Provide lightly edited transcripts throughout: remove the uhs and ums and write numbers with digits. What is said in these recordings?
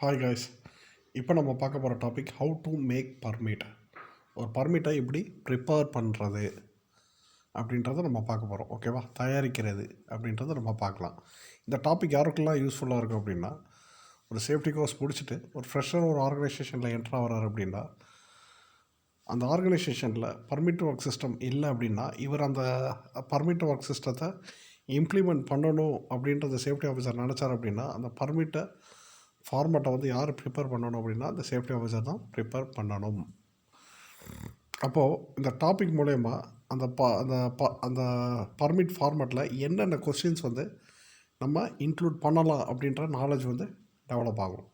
Hi guys. இப்போ நம்ம பார்க்க போகிற topic how to make permit. ஒரு பர்மிட்டை எப்படி ப்ரிப்பேர் பண்ணுறது அப்படின்றத நம்ம பார்க்க போகிறோம். ஓகேவா? தயாரிக்கிறது அப்படின்றத நம்ம பார்க்கலாம். இந்த டாபிக் யாருக்கெல்லாம் யூஸ்ஃபுல்லாக இருக்கும் அப்படின்னா, ஒரு சேஃப்டி கோர்ஸ் முடிச்சுட்டு ஒரு ஃப்ரெஷ்ஷாக ஒரு ஆர்கனைசேஷனில் என்ட்ரு ஆகிறார் அப்படின்னா, அந்த ஆர்கனைசேஷனில் பர்மிட் ஒர்க் சிஸ்டம் இல்லை அப்படின்னா, இவர் அந்த பர்மிட் ஒர்க் சிஸ்டத்தை இம்ப்ளிமெண்ட் பண்ணணும் அப்படின்றத சேஃப்டி ஆஃபீஸர் நினச்சார் அப்படின்னா, அந்த பர்மிட்டை ஃபார்மேட்டை வந்து யார் ப்ரிப்பேர் பண்ணணும் அப்படின்னா, அந்த சேஃப்டி ஆஃபீஸர் தான் ப்ரிப்பேர் பண்ணணும். அப்போது இந்த டாபிக் மூலயமா அந்த பர்மிட் ஃபார்மேட்டில் என்னென்ன கொஸ்டின்ஸ் வந்து நம்ம இன்க்ளூட் பண்ணலாம் அப்படின்ற நாலேஜ் வந்து டெவலப் ஆகும்.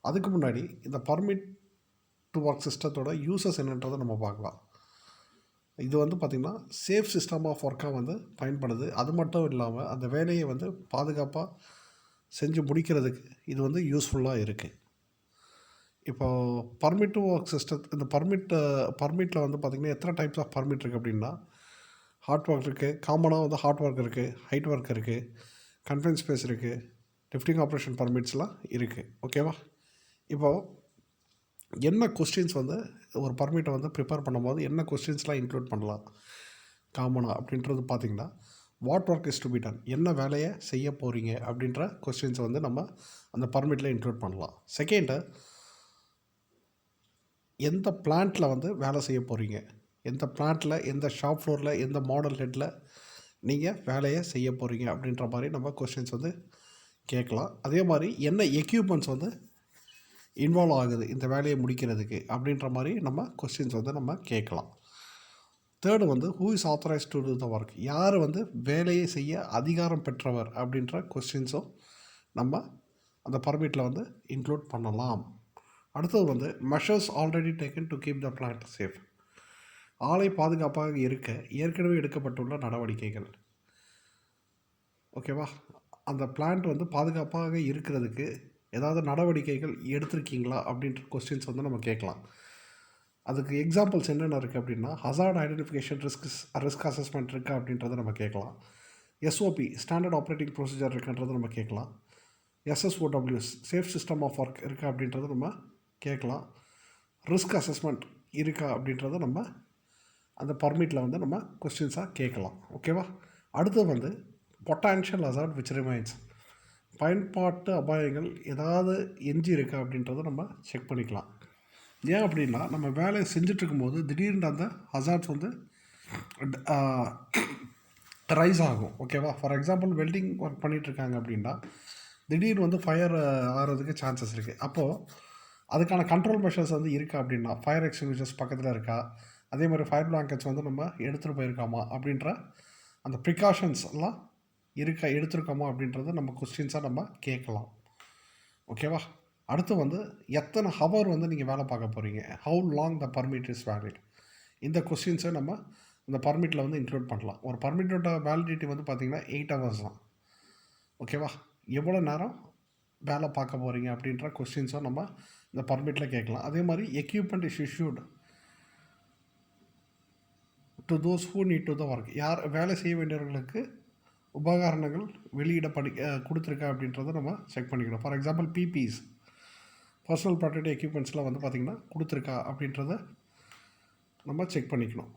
அதுக்கு முன்னாடி இந்த பர்மிட் டு ஒர்க் சிஸ்டத்தோட யூசஸ் என்னன்றதை நம்ம பார்க்கலாம். இது வந்து பார்த்திங்கன்னா சேஃப் சிஸ்டம் ஆஃப் ஒர்க்காக வந்து பயன்படுது. அது மட்டும் இல்லாமல் அந்த வேலையை வந்து பாதுகாப்பாக செஞ்சு முடிக்கிறதுக்கு இது வந்து யூஸ்ஃபுல்லாக இருக்குது. இப்போது பர்மிட் டு ஒர்க் சிஸ்டம், இந்த பர்மிட்டில் வந்து பார்த்திங்கன்னா எத்தனை டைப்ஸ் ஆஃப் பர்மிட் இருக்குது அப்படின்னா, ஹார்ட் ஒர்க் இருக்குது, காமனாக வந்து ஹார்ட் ஒர்க் இருக்குது, ஹைட் ஒர்க் இருக்குது, கன்ஃபைன் ஸ்பேஸ் இருக்குது, லிஃப்டிங் ஆப்ரேஷன் பர்மிட்ஸ்லாம் இருக்குது. ஓகேவா? இப்போது என்ன கொஸ்டின்ஸ் வந்து ஒரு பர்மிட்டை வந்து ப்ரிப்பேர் பண்ணும்போது என்ன கொஸ்டின்ஸ்லாம் இன்க்ளூட் பண்ணலாம் காமனாக அப்படின்றது பார்த்திங்கன்னா, what work is to be done, என்ன வேலையை செய்ய போகிறீங்க அப்படின்ற கொஸ்டின்ஸை வந்து நம்ம அந்த பர்மிட்டில் இன்க்ளூட் பண்ணலாம். செகண்டு, எந்த பிளான்ட்டில் வந்து வேலை செய்ய போகிறீங்க, எந்த பிளான்ட்டில், எந்த ஷாப் ஃப்ளோரில், எந்த மாடல் ஹெட்டில் நீங்கள் வேலையை செய்ய போகிறீங்க அப்படின்ற மாதிரி நம்ம கொஸ்டின்ஸ் வந்து கேட்கலாம். அதே மாதிரி என்ன எக்யூப்மெண்ட்ஸ் வந்து இன்வால்வ் ஆகுது இந்த வேலையை முடிக்கிறதுக்கு அப்படின்ற மாதிரி நம்ம கொஸ்டின்ஸ் வந்து நம்ம கேட்கலாம். தேர்டு வந்து who is authorised to do the work, யார் வந்து வேலையை செய்ய அதிகாரம் பெற்றவர் அப்படின்ற கொஸ்டின்ஸும் நம்ம அந்த பர்மிட்டில் வந்து இன்க்ளூட் பண்ணலாம். அடுத்தது வந்து measures already taken to keep the plant safe, ஆலை பாதுகாப்பாக இருக்க ஏற்கனவே எடுக்கப்பட்டுள்ள நடவடிக்கைகள். ஓகேவா? அந்த பிளான்ட் வந்து பாதுகாப்பாக இருக்கிறதுக்கு ஏதாவது நடவடிக்கைகள் எடுத்திருக்கீங்களா அப்படின்ற கொஸ்டின்ஸ் வந்து நம்ம கேட்கலாம். அதுக்கு எக்ஸாம்பிள்ஸ் என்னென்ன இருக்குது அப்படின்னா, ஹசார்ட் ஐடென்டிஃபிகேஷன், ரிஸ்க் அசஸ்மெண்ட் இருக்கா அப்படின்றத நம்ம கேட்கலாம். எஸ்ஓபி ஸ்டாண்டர்ட் ஆப்ரேட்டிங் ப்ரொசீஜர் இருக்குன்றதை நம்ம கேட்கலாம். எஸ்எஸ்ஓடபிள்யூஎஸ் சேஃப் சிஸ்டம் ஆஃப் ஒர்க் இருக்கா அப்படின்றத நம்ம கேட்கலாம். ரிஸ்க் அசஸ்மெண்ட் இருக்கா அப்படின்றத நம்ம அந்த பர்மிட்டில் வந்து நம்ம கொஸ்டின்ஸாக கேட்கலாம். ஓகேவா? அடுத்தது வந்து பொட்டான்ஷியல் ஹசார்ட் விச் ரிமைன்ஸ், பயன்பாட்டு அபாயங்கள் ஏதாவது எஞ்சி இருக்கா அப்படின்றத நம்ம செக் பண்ணிக்கலாம். ஏன் அப்படின்னா, நம்ம வேலையை செஞ்சிட்ருக்கும்போது திடீர்னு அந்த ஹசார்ட்ஸ் வந்து ரைஸ் ஆகும். ஓகேவா? ஃபார் எக்ஸாம்பிள் வெல்டிங் ஒர்க் பண்ணிகிட்ருக்காங்க அப்படின்னா திடீர்னு வந்து ஃபயர் ஆகிறதுக்கு சான்சஸ் இருக்குது. அப்போது அதுக்கான கண்ட்ரோல் மெஷர்ஸ் வந்து இருக்கா அப்படின்னா, ஃபயர் எக்ஸ்டிங்விஷர்ஸ் பக்கத்தில் இருக்கா, அதே மாதிரி ஃபயர் பிளாங்கெட்ஸ் வந்து நம்ம எடுத்துகிட்டு போயிருக்காமா அப்படின்ற அந்த ப்ரிகாஷன்ஸ் எல்லாம் எடுத்துருக்கோமா அப்படின்றத நம்ம கொஸ்டின்ஸாக நம்ம கேட்கலாம். ஓகேவா? அடுத்து வந்து எத்தனை ஹவர் வந்து நீங்கள் வேலை பார்க்க போகிறீங்க, how long the permit is valid, இந்த கொஸ்டின்ஸை நம்ம இந்த பர்மிட்டில் வந்து இன்க்ளூட் பண்ணலாம். ஒரு பர்மிட்டோட வேலிடிட்டி வந்து பார்த்திங்கன்னா 8 hours தான். ஓகேவா? எவ்வளோ நேரம் வேலை பார்க்க போகிறீங்க அப்படின்ற கொஸ்டின்ஸும் நம்ம இந்த பர்மிட்டில் கேட்கலாம். அதே மாதிரி equipment is issued to those who need to the work, யார் வேலை செய்ய வேண்டியவர்களுக்கு உபகரணங்கள் கொடுத்துருக்கா அப்படின்றத நம்ம செக் பண்ணிக்கணும். For example PPEs, personal protective எக்யூப்மெண்ட்ஸ்லாம் வந்து பார்த்திங்கன்னா கொடுத்துருக்கா அப்படின்றத நம்ம செக் பண்ணிக்கணும்.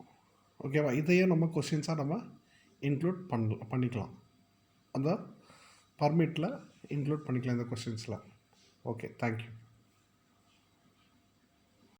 ஓகேவா? இதையும் நம்ம கொஸ்டின்ஸாக நம்ம இன்க்ளூட் பண்ணிக்கலாம். அந்த பர்மிட்டில் இன்க்ளூட் பண்ணிக்கலாம் இந்த கொஸ்டின்ஸில். Okay, thank you.